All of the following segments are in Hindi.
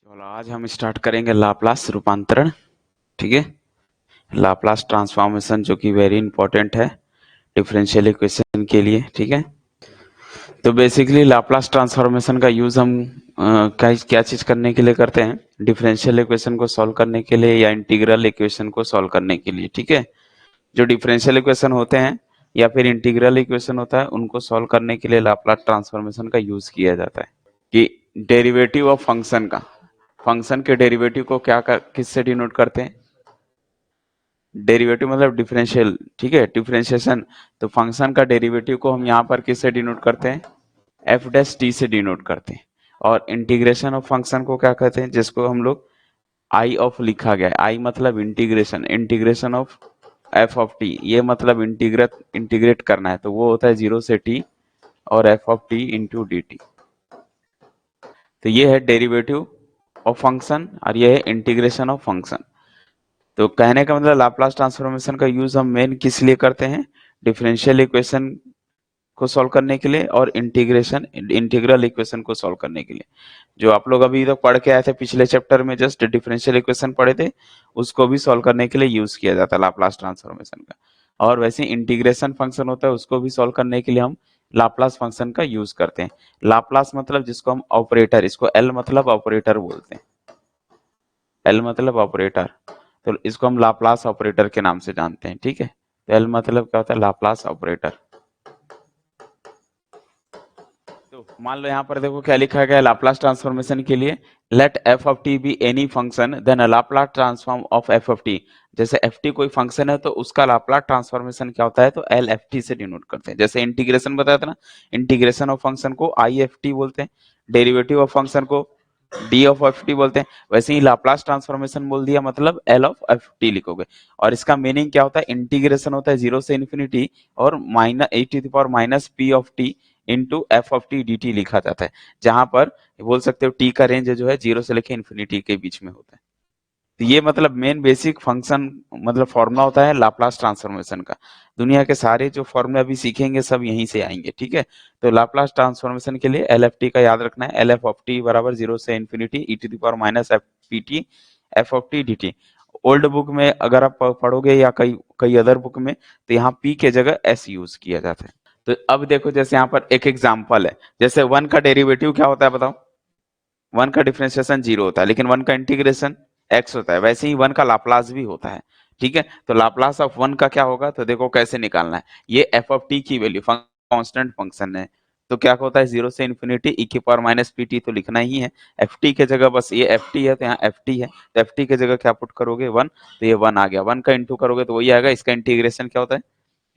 चलो आज हम स्टार्ट करेंगे लाप्लास रूपांतरण। ठीक है, लाप्लास ट्रांसफॉर्मेशन जो कि वेरी इंपॉर्टेंट है डिफरेंशियल इक्वेशन के लिए। ठीक है, तो बेसिकली लाप्लास ट्रांसफॉर्मेशन का यूज हम क्या क्या चीज करने के लिए करते हैं? डिफरेंशियल इक्वेशन को सॉल्व करने के लिए या इंटीग्रल इक्वेशन को सॉल्व करने के लिए। ठीक है, जो डिफरेंशियल इक्वेशन होते हैं या फिर इंटीग्रल इक्वेशन होता है उनको सॉल्व करने के लिए लाप्लास ट्रांसफॉर्मेशन का यूज किया जाता है। कि डेरिवेटिव ऑफ फंक्शन का, फंक्शन के डेरिवेटिव को किससे डिनोट करते हैं? डेरिवेटिव मतलब डिफरेंशियल। ठीक है, डिफरेंशिएशन। तो फंक्शन का डेरिवेटिव को हम यहाँ पर किससे डिनोट करते हैं? एफ डैश टी से डिनोट करते हैं। और इंटीग्रेशन ऑफ फंक्शन को क्या कहते हैं? जिसको हम लोग आई ऑफ लिखा गया है। आई मतलब integration, integration of F of T, ये मतलब इंटीग्रेट करना है, तो वो होता है 0 से टी और F of T into D T. तो ये है डेरिवेटिव ऑफ फंक्शन और ये है इंटीग्रेशन ऑफ फंक्शन। तो कहने का मतलब लाप्लास ट्रांसफॉर्मेशन का यूज हम मेन किस लिए करते हैं? डिफरेंशियल इक्वेशन को सॉल्व करने के लिए और इंटीग्रल इक्वेशन को सॉल्व करने के लिए। जो आप लोग अभी तक पढ़ के आए थे पिछले चैप्टर में, जस्ट डिफरेंशियल इक्वेशन पढ़े थे, उसको भी सॉल्व करने के लिए यूज किया जाता है लाप्लास ट्रांसफॉर्मेशन का। और वैसे इंटीग्रेशन फंक्शन होता है, उसको भी सॉल्व करने के लिए हम लाप्लास फंक्शन का यूज करते हैं। लाप्लास मतलब जिसको हम ऑपरेटर, इसको एल मतलब ऑपरेटर बोलते हैं। एल मतलब ऑपरेटर, तो इसको हम लाप्लास ऑपरेटर के नाम से जानते हैं। ठीक है, तो एल मतलब क्या होता है? Laplace operator. तो मान लो यहाँ पर देखो क्या लिखा गया है लाप्लास ट्रांसफॉर्मेशन के लिए। Let F of T be any function then a Laplace transform of F of T. जैसे एफ टी कोई फंक्शन है तो उसका लाप्लास ट्रांसफॉर्मेशन क्या होता है? तो एल एफ टी से डिनोट करते हैं। जैसे इंटीग्रेशन बताया था ना, इंटीग्रेशन ऑफ फंक्शन को आई एफ टी बोलते हैं, डेरिवेटिव ऑफ फंक्शन को डी ऑफ एफ टी बोलते हैं। वैसे ही लाप्लास ट्रांसफॉर्मेशन बोल दिया मतलब एल ऑफ एफ टी लिखोगे। और इसका मीनिंग क्या होता है? इंटीग्रेशन होता है 0 से इन्फिनिटी और minus E to the power minus P of T into F of T D T लिखा जाता है, जहां पर बोल सकते हो टी का रेंज जो है 0 से लेकर इन्फिनिटी के बीच में होता है। तो ये मतलब मेन बेसिक फंक्शन मतलब फॉर्मूला होता है लाप्लास ट्रांसफॉर्मेशन का। दुनिया के सारे जो फॉर्मूला अभी सीखेंगे सब यहीं से आएंगे। ठीक है, तो लाप्लास ट्रांसफॉर्मेशन के लिए एल एफ टी का याद रखना है। एल एफ ऑफ टी बराबर 0 से infinity E to the power minus F P T F of T D T. Old book में अगर आप पढ़ोगे या कई कई अदर बुक में, तो यहाँ पी के जगह एस यूज किया जाता है। तो अब देखो जैसे यहाँ पर एक एग्जाम्पल है, जैसे वन का डेरिवेटिव क्या होता है बताओ? वन का डिफरेंशिएशन 0 होता है, लेकिन वन का इंटीग्रेशन x होता है। वैसे ही वन का लाप्लास भी होता है। ठीक है, तो लाप्लास ऑफ वन का क्या होगा? तो देखो कैसे निकालना है। ये एफ ऑफ टी की वैल्यू कांस्टेंट फंक्शन है, तो क्या होता है? 0 से इन्फिनिटी ई की पावर माइनस पी टी तो लिखना ही है। एफ टी के जगह बस ये एफ टी है तो यहाँ एफ टी है, तो एफ टी के जगह क्या पुट करोगे? वन, तो ये वन आ गया। वन का इंटू करोगे तो वही आएगा। इसका इंटीग्रेशन क्या होता है?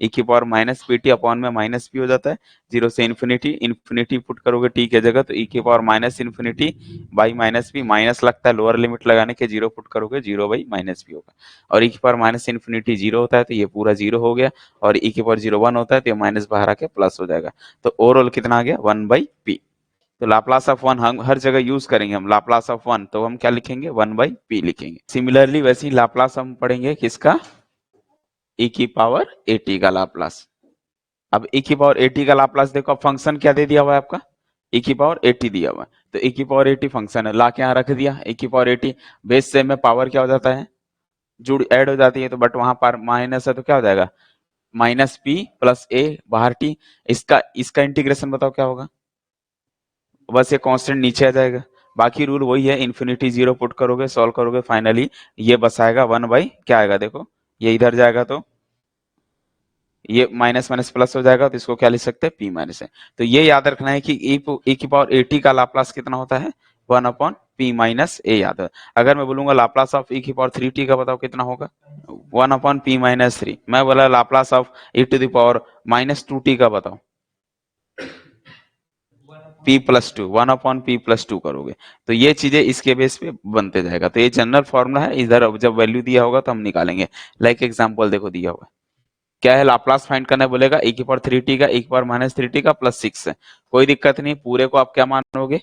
ई की power minus P T upon में माइनस पी हो जाता है। 0 से इन्फिनिटी, इन्फिनिटी पुट करोगे टी के जगह तो ई की power minus infinity by minus P, minus लगता है लोअर लिमिट लगाने के, 0 पुट करोगे 0 बाई माइनस पी होगा। और ई की पावर माइनस इन्फिनिटी 0 होता है तो ये पूरा 0 हो गया, और ई की पावर 0 1 होता है तो ये माइनस बाहर आके प्लस हो जाएगा। तो ओवरऑल कितना आ गया? 1 बाई पी। तो लाप्लास ऑफ वन हम हर जगह यूज करेंगे। हम लाप्लास ऑफ वन तो हम क्या लिखेंगे? 1 बाई पी लिखेंगे। सिमिलरली वैसे ही लाप्लास हम पढ़ेंगे किसका? ई की पावर ए टी का लाप्लास। अब e की पावर 80 का लाप्लास देखो, अब फंक्शन क्या दे दिया हुआ है आपका? e की पावर 80 दिया हुआ है, तो e की पावर 80 फंक्शन है, ला के यहाँ रख दिया। e की पावर 80 बेस से में पावर क्या हो जाता है? जुड़ ऐड हो जाती है, तो बट वहां पर माइनस है तो क्या हो जाएगा? माइनस पी प्लस ए बाहर टी। इसका इसका इंटीग्रेशन बताओ क्या होगा? बस ये कांस्टेंट नीचे आ जाएगा। बाकी रूल वही है, इन्फिनिटी 0 पुट करोगे, सॉल्व करोगे, फाइनली ये बस आएगा 1 बाई क्या आएगा? देखो ये इधर जाएगा तो ये माइनस माइनस प्लस हो जाएगा, तो इसको क्या लिख सकते हैं? पी माइनस है। तो ये याद रखना है कि e की पावर 80 का लाप्लास कितना होता है? 1 अपॉन पी माइनस ए याद है। अगर मैं बोलूंगा लाप्लास ऑफ e की पावर 3t का बताओ कितना होगा? 1 अपॉन पी माइनस 3। मैं बोला Laplace of e to the power minus 2t का बताओ? p plus two, 1 upon P plus two करोगे तो ये चीजें इसके बेस पे बनते जाएगा। तो ये जनरल फॉर्मूला है, इधर जब वैल्यू दिया होगा तो हम निकालेंगे। लाइक एग्जाम्पल देखो दिया हुआ है, क्या है? लाप्लास फाइंड करना है, बोलेगा e की पावर 3t का e की पावर माइनस 3t का प्लस 6 है। कोई दिक्कत नहीं, पूरे को आप क्या मानोगे?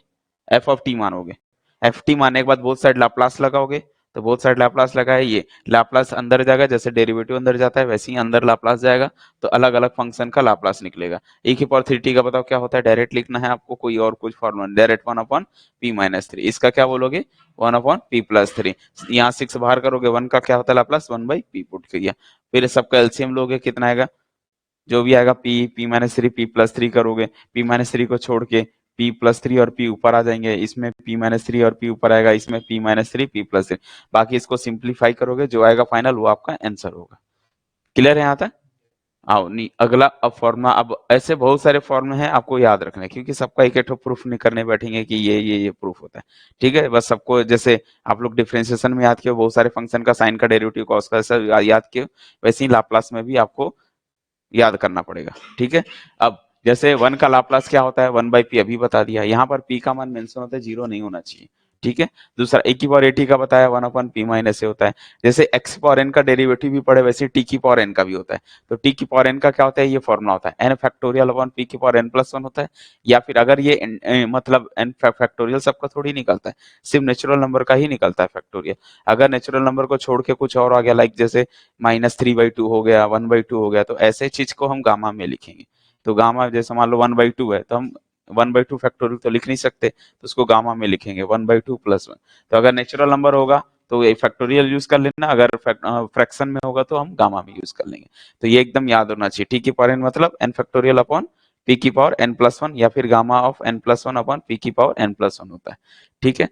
f ऑफ t मानोगे। f t मानने के बाद बोथ साइड लाप्लास लगाओगे, तो बोथ साइड लाप्लास लगा है, ये लाप्लास अंदर जाएगा, जैसे डेरिवेटिव अंदर जाता है वैसे ही अंदर लाप्लास जाएगा, तो अलग अलग फंक्शन का लाप्लास निकलेगा। e की पावर 3t का बताओ क्या होता है, डायरेक्ट लिखना है आपको, कोई और कुछ फॉर्मूला, डायरेक्ट 1/p-3। इसका क्या बोलोगे, 1/p+3। यहाँ 6 बाहर करोगे, 1 का क्या होता है लाप्लास, 1/p पुट किया, फिर सबका एलसीएम लोगे, कितना आएगा, जो भी आएगा p-3, p+3 करोगे, p-3 को छोड़ के p+3 और p ऊपर आ जाएंगे, इसमें p-3 और p ऊपर आएगा, इसमें p-3 p+3, बाकी इसको सिंप्लीफाई करोगे, जो आएगा फाइनल वो आपका आंसर होगा। क्लियर है यहाँ तक? आओ नहीं, अगला अब फॉर्मूला, अब ऐसे बहुत सारे फॉर्मूले हैं आपको याद रखना है, क्योंकि सबका एक एक प्रूफ नहीं करने बैठेंगे कि ये प्रूफ होता है। ठीक है, बस सबको जैसे आप लोग डिफरेंशिएशन में याद किए बहुत सारे फंक्शन का साइन का डेरिवेटिव कॉस का सब याद किए, वैसे ही लाप्लास में भी आपको याद करना पड़ेगा। ठीक है, अब जैसे 1 का लाप्लास क्या होता है, 1/p अभी बता दिया, यहाँ पर p का मान मेंशन होता है, 0 नहीं होना चाहिए। ठीक है, दूसरा e की पावर at का बताया, 1/p-a होता है। जैसे x की पावर n का डेरिवेटिव भी पढ़े, वैसे t की पावर n का भी होता है। तो t की पावर n का क्या होता है, ये फॉर्मूला होता है, n फैक्टोरियल अपॉन p की पावर n+1 होता है। या फिर अगर ये मतलब n फैक्टोरियल सबका थोड़ी निकलता है, सिर्फ नेचुरल नंबर का ही निकलता है फैक्टोरियल। अगर नेचुरल नंबर को छोड़ के कुछ और आ गया, लाइक जैसे -3/2 हो गया, 1/2 हो गया, तो ऐसे चीज को हम गामा में लिखेंगे। तो गामा जैसे मान लो 1/2 है, तो हम 1/2 फैक्टोरियल तो लिख नहीं सकते, तो उसको गामा में लिखेंगे 1/2+1। तो अगर नेचुरल नंबर होगा तो ये फैक्टोरियल यूज कर लेना, अगर फ्रैक्शन में होगा तो हम गामा में यूज कर लेंगे। तो ये एकदम याद होना चाहिए, टी की पावर n मतलब n फैक्टोरियल अपॉन p की पावर n+1, या फिर gamma of n+1 upon p की पावर n+1 होता है। ठीक है,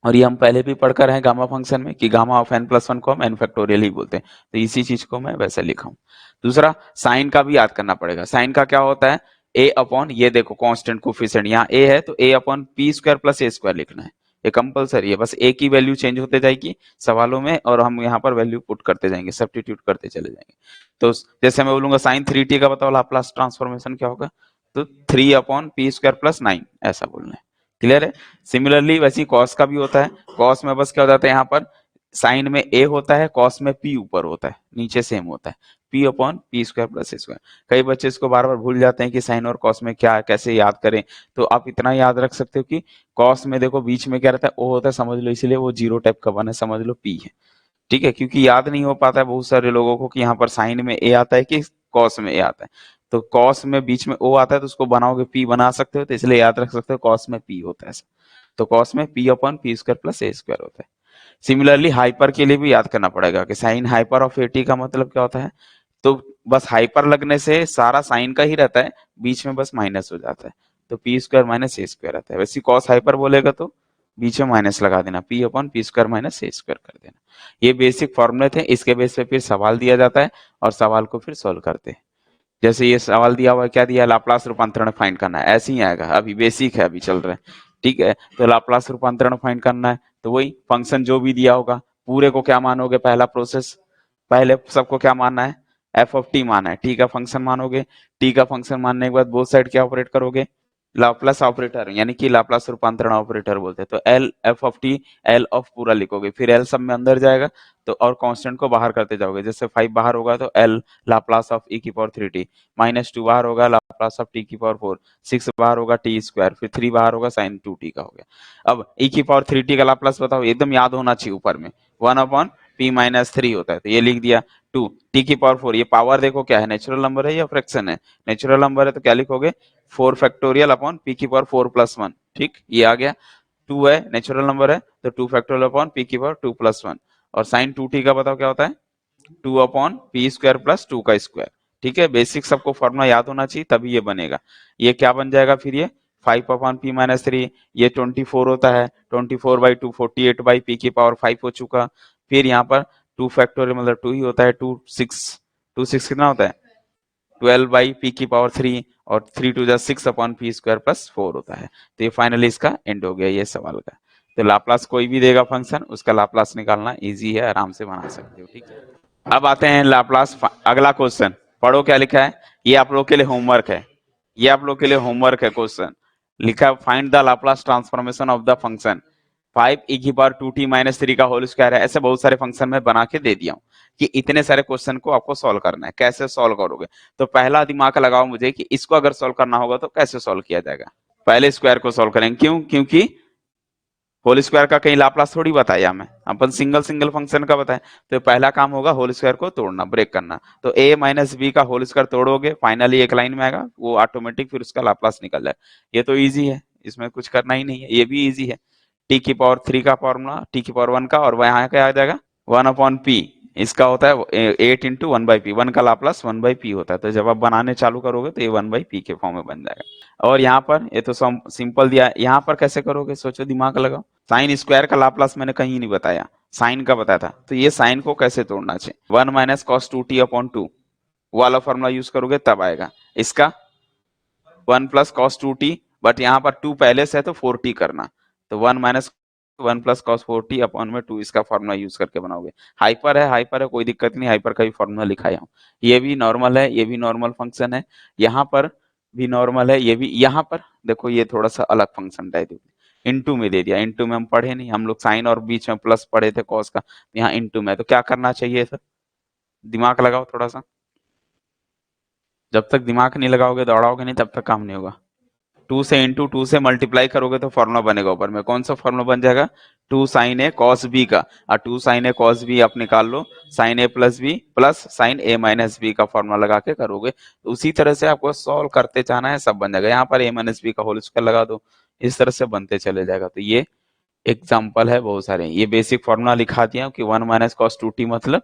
और ये हम पहले भी पढ़कर हैं गामा फंक्शन में कि गामा ऑफ n+1 को हम n फैक्टोरियल ही बोलते हैं, तो इसी चीज को मैं वैसे लिखा हूं। दूसरा, साइन का भी याद करना पड़ेगा। साइन का क्या होता है, a अपॉन, ये देखो कांस्टेंट कोफिशिएंट यहाँ a है, तो a अपॉन p² + a² लिखना है, ये कंपलसरी है। बस a की वैल्यू चेंज होते जाएगी सवालों में, और हम यहाँ पर वैल्यू पुट करते जाएंगे, सब्स्टिट्यूट करते चले जाएंगे। तो जैसे मैं बोलूंगा साइन 3t का बताओ लाप्लास ट्रांसफॉर्मेशन क्या होगा, तो 3/p² + 9 ऐसा बोलना है। क्लियर है? सिमिलरली वैसे ही कॉस का भी होता है। कॉस में बस क्या हो जाता है, यहाँ पर साइन में a होता है, कॉस में p ऊपर होता है, नीचे सेम होता है, p/p² + a²। कई बच्चे इसको बार बार भूल जाते हैं कि साइन और कॉस में क्या कैसे याद करें। तो आप इतना याद रख सकते हो कि कॉस में देखो बीच में क्या रहता है, o होता है, समझ लो इसलिए वो 0 टाइप का बना है, समझ लो p है। ठीक है, क्योंकि याद नहीं हो पाता है बहुत सारे लोगों को कि यहाँ पर साइन में a आता है कि कॉस में a आता है। तो कॉस में बीच में o आता है, तो उसको बनाओगे p बना सकते हो, तो इसलिए याद रख सकते हो कॉस में p होता है। तो कॉस में p/p² होता है। सिमिलरली हाइपर के लिए भी याद करना पड़ेगा कि साइन हाइपर ऑफ 80 का मतलब क्या होता है, तो बस हाइपर लगने से सारा साइन का ही रहता है, बीच में बस माइनस हो जाता है, तो p² - a² रहता है। वैसे कॉस हाइपर बोलेगा तो बीच में माइनस लगा देना, p/p² - a² कर देना। ये बेसिक फॉर्मूले थे, इसके बेस पे फिर सवाल दिया जाता है और सवाल को फिर सोल्व करते हैं। जैसे ये सवाल दिया हुआ है, क्या दिया है, लाप्लास रूपांतरण फाइंड करना है, ऐसे ही आएगा, अभी बेसिक है, अभी चल रहा है। ठीक है, तो लाप्लास रूपांतरण फाइंड करना है, तो वही फंक्शन जो भी दिया होगा पूरे को क्या मानोगे, पहला प्रोसेस, पहले सबको क्या मानना है, f(t) माना है, t का फंक्शन मानोगे, t का फंक्शन मानने के बाद बोथ साइड क्या ऑपरेट करोगे, लाप्लास ऑपरेटर, यानी कि लाप्लास रूपांतरण ऑपरेटर बोलते हैं। तो L F of T, L of पूरा लिखोगे, फिर एल सब में अंदर जाएगा, तो और कांस्टेंट को बाहर करते जाओगे, जैसे 5 बाहर होगा तो एल लाप्लास ऑफ e की पावर 3t, -2 बाहर होगा लाप्लास ऑफ t की पावर 4, 6 बाहर होगा t², फिर 3 बाहर होगा sin 2t का हो गया। अब e की पावर 3t का लाप्लास बताओ, एकदम याद होना चाहिए, ऊपर में 1/p-3 होता है, तो ये लिख दिया। 2 t की पावर 4, ये पावर देखो क्या है, नेचुरल नंबर है या फ्रैक्शन है, नेचुरल नंबर है तो क्या लिखोगे, 4 फैक्टोरियल अपॉन p की पावर 4+1। ठीक, ये आ गया। 2 है, नेचुरल नंबर है, तो 2 फैक्टोरियल अपॉन p की पावर 2+1। और sin 2t का बताओ क्या होता है, 2/p² + 2 का स्क्वायर। ठीक है, बेसिक सबको फॉर्मूला याद होना चाहिए, तभी ये बनेगा। ये क्या बन जाएगा फिर, ये 5/p-3, ये 24 होता है, 24/2 48/p की पावर 5 हो चुका। फिर यहाँ पर 2 फैक्टोरियल मतलब 2 ही होता है, 2 6 कितना होता है, 12/p की पावर 3, और 3 × 6/p² + 4 होता है। तो ये फाइनली इसका एंड हो गया ये सवाल का। तो लाप्लास कोई भी देगा फंक्शन, उसका लाप्लास निकालना इजी है, आराम से बना सकते हो। ठीक है, अब आते हैं लाप्लास, अगला क्वेश्चन पढ़ो क्या लिखा है, ये आप लोग के लिए होमवर्क है, ये आप लोग के लिए होमवर्क है। क्वेश्चन लिखा है, find the Laplace transformation of the function 5e⁻2t - 3 का होल स्क्वायर है। ऐसे बहुत सारे फंक्शन में बना के दे दिया हूं कि इतने सारे क्वेश्चन को आपको सॉल्व करना है। कैसे सॉल्व करोगे, तो पहला दिमाग लगाओ मुझे कि इसको अगर सॉल्व करना होगा तो कैसे सॉल्व किया जाएगा। पहले स्क्वायर को सॉल्व करेंगे, क्यों, क्योंकि होल स्क्वायर का कहीं लाप्लास थोड़ी बताया मैं, अपन सिंगल सिंगल फंक्शन का बताए। तो पहला काम होगा होल स्क्वायर को तोड़ना, ब्रेक करना। तो a माइनस बी का होल स्क्वायर तोड़ोगे, फाइनली एक लाइन में आएगा, वो ऑटोमेटिक फिर उसका लाप्लास निकल जाए। ये तो इजी है, इसमें कुछ करना ही नहीं है, ये भी इजी है। टी की पावर 3 का फॉर्मूला, टी की पावर 1 का, और यहाँ क्या आ जाएगा 1/p। इसका होता है 8 इंटू 1/p, 1 का लाप्लास 1/p होता है। तो जब आप बनाने चालू करोगे तो ये 1/p के फॉर्म में बन जाएगा। और यहाँ पर ये तो सिंपल दिया है, यहाँ पर कैसे करोगे सोचो, दिमाग लगाओ। साइन स्क्वायर का लाप्लास मैंने कहीं नहीं बताया, साइन का बताया था। तो ये साइन को कैसे तोड़ना चाहिए, 1 माइनस कॉस 2t/2 वाला फॉर्मूला यूज करोगे तब आएगा। इसका 1 प्लस कॉस 2t, बट यहाँ पर 2 पहले से है तो 4t करना। तो 1 माइनस 1 प्लस कॉस 4t/2 इसका फॉर्मूला यूज करके बनाओगे। हाइपर है कोई दिक्कत नहीं, हाइपर का भी फॉर्मूला लिखाया हूँ। ये भी नॉर्मल है, ये भी नॉर्मल फंक्शन है, यहाँ पर भी नॉर्मल है, ये भी। यहाँ पर देखो ये थोड़ा सा अलग फंक्शन दे दिया, इनटू में दे दिया। इनटू में हम पढ़े नहीं, हम लोग साइन और बीच में प्लस पढ़े थे कॉस का, यहाँ इनटू में। तो क्या करना चाहिए सर, दिमाग लगाओ थोड़ा सा। जब तक दिमाग नहीं लगाओगे, दौड़ाओगे नहीं, तब तक काम नहीं होगा। 2 से इंटू 2 से मल्टीप्लाई करोगे तो फॉर्मूला बनेगा ऊपर में। कौन सा फॉर्मूला बन जाएगा, 2 साइन ए कॉस बी का। और 2 साइन ए कॉस बी आप निकाल लो, साइन ए प्लस बी प्लस साइन ए माइनस बी का फॉर्मूला लगा के करोगे। तो उसी तरह से आपको सॉल्व करते जाना है, सब बन जाएगा। यहाँ पर ए माइनस बी का होल स्क्वायर लगा दो, इस तरह से बनते चले जाएगा। तो ये एग्जाम्पल है बहुत सारे। ये बेसिक फॉर्मूला लिखा दिया कि 1 माइनस कॉस 2t मतलब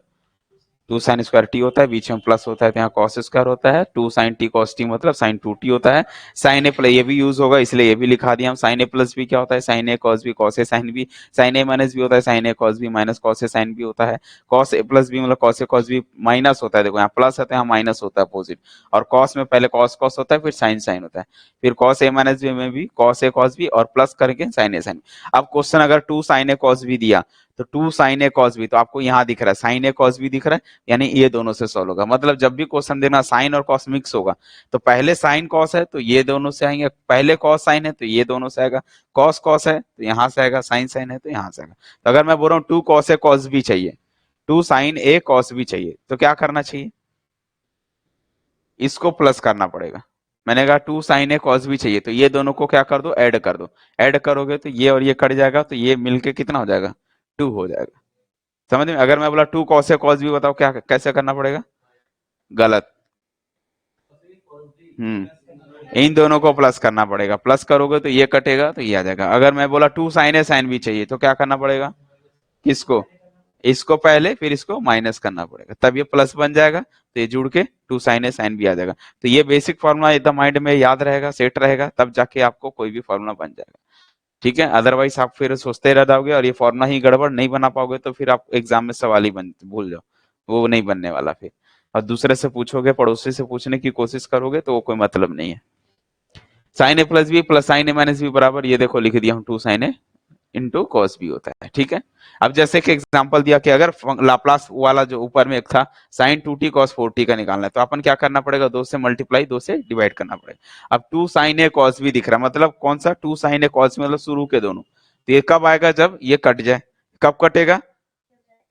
2 साइन स्क्वायर टी होता है, बीच में प्लस होता है तो यहाँ कॉस स्क्वायर होता है। 2 साइन टी कॉस टी मतलब साइन 2t होता है। साइन ए प्लस ये भी यूज होगा, इसलिए ये भी लिखा दिया हम। साइन ए प्लस बी क्या होता है, sign A cos B cos A sine B. Sign A minus B होता है sign A cos B minus cos A sine B होता है। कॉस ए प्लस बी मतलब cos A cos B minus होता है, देखो यहाँ प्लस है तो यहाँ माइनस होता है अपोजिट। और कॉस में पहले कॉस कॉस होता है, फिर साइन साइन होता है, फिर कॉस ए माइनस बी में भी कॉस ए कॉस बी और प्लस करके साइन ए साइन। अब क्वेश्चन अगर 2 साइन ए कॉस बी दिया तो 2 साइन ए कॉस बी, तो आपको यहाँ दिख रहा है साइन ए कॉस बी दिख रहा है, यानी ये दोनों से सॉल्व होगा। मतलब जब भी क्वेश्चन देना साइन और कॉस मिक्स होगा, तो पहले साइन कॉस है तो ये दोनों से आएंगे, पहले कॉस साइन है तो ये दोनों से आएगा, कॉस कॉस है तो यहाँ से आएगा, साइन साइन है तो यहाँ से आएगा। तो अगर मैं बोल रहा हूँ 2 कॉस ए कॉस बी चाहिए, 2 साइन ए कॉस बी चाहिए, तो क्या करना चाहिए, इसको प्लस करना पड़ेगा। मैंने कहा 2 साइन ए कॉस बी चाहिए, तो ये दोनों को क्या कर दो, ऐड कर दो। ऐड करोगे तो ये और ये कट जाएगा, तो ये मिलके कितना हो जाएगा, 2 हो जाएगा। समझ में। अगर मैं बोला 2 कॉस ए कॉस बी बताओ क्या कैसे करना पड़ेगा, गलत। इन दोनों को प्लस करना पड़ेगा, प्लस करोगे तो ये कटेगा तो ये आ जाएगा। अगर मैं बोला 2 साइन ए साइन बी चाहिए तो क्या करना पड़ेगा, किसको, इसको पहले फिर इसको माइनस करना पड़ेगा, तब ये प्लस बन जाएगा। तो ये जुड़ के 2 साइन ए साइन बी आ जाएगा। तो ये बेसिक फॉर्मूला एकदम माइंड में याद रहेगा, सेट रहेगा, तब जाके आपको कोई भी फॉर्मूला बन जाएगा। ठीक है, अदरवाइज आप फिर सोचते रह जाओगे और ये फॉर्मूला ही गड़बड़ नहीं बना पाओगे, तो फिर आप एग्जाम में सवाल ही बन भूल जाओ, वो नहीं बनने वाला फिर। और दूसरे से पूछोगे, पड़ोसी से पूछने की कोशिश करोगे तो वो कोई मतलब नहीं है। साइन ए प्लस बी प्लस साइन ए माइनस बी बराबर, ये देखो लिख दिया हूँ 2 साइन ए इंटू कॉस बी होता है। ठीक है, अब जैसे कि एग्जांपल दिया कि अगर लाप्लास वाला जो ऊपर में एक था साइन 2t कॉस 4t का निकालना है, तो अपन क्या करना पड़ेगा, 2 से मल्टीप्लाई 2 से डिवाइड करना पड़ेगा। अब 2 साइन ए कॉस बी दिख रहा है, मतलब कौन सा 2 साइन ए कॉस मतलब शुरू के दोनों। तो ये कब आएगा, जब ये कट जाए। कब कटेगा,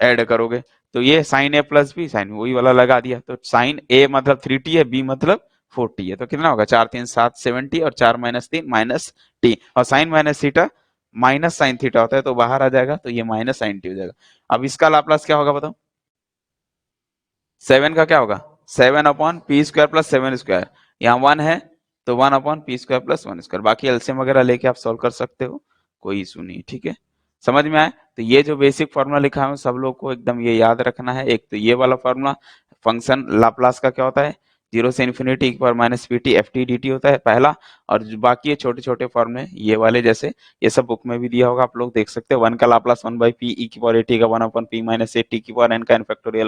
ऐड करोगे। तो ये साइन ए प्लस बी, साइन वही वाला लगा दिया। तो साइन ए मतलब 3t है, बी मतलब 4t है, तो कितना होगा 4 3 7 70, और 4 माइनस 3 माइनस टी, और sine minus theta minus sine theta होता है, तो बाहर आ जाएगा, तो ये माइनस साइन टी हो जाएगा। अब इसका लाप्लास क्या होगा बताओ, 7 का क्या होगा, 7/p² प्लस 7²। यहाँ 1 है तो 1/p² प्लस 1²। बाकी एलसीएम वगैरह लेके आप सॉल्व कर सकते हो, कोई इशू नहीं। ठीक है, समझ में आए। तो ये जो बेसिक फॉर्मूला लिखा है सब लोग को एकदम ये याद रखना है। एक तो ये वाला फॉर्मूला, फंक्शन लाप्लास का क्या होता है, 0 से इन्फिनिटी e⁻pt ft dt होता है पहला। और जो बाकी ये छोटे छोटे फॉर्मूले ये वाले, जैसे ये सब बुक में भी दिया होगा, आप लोग देख सकते हो। 1 का लाप्लास 1/p e⁻at का 1/p - a t n का n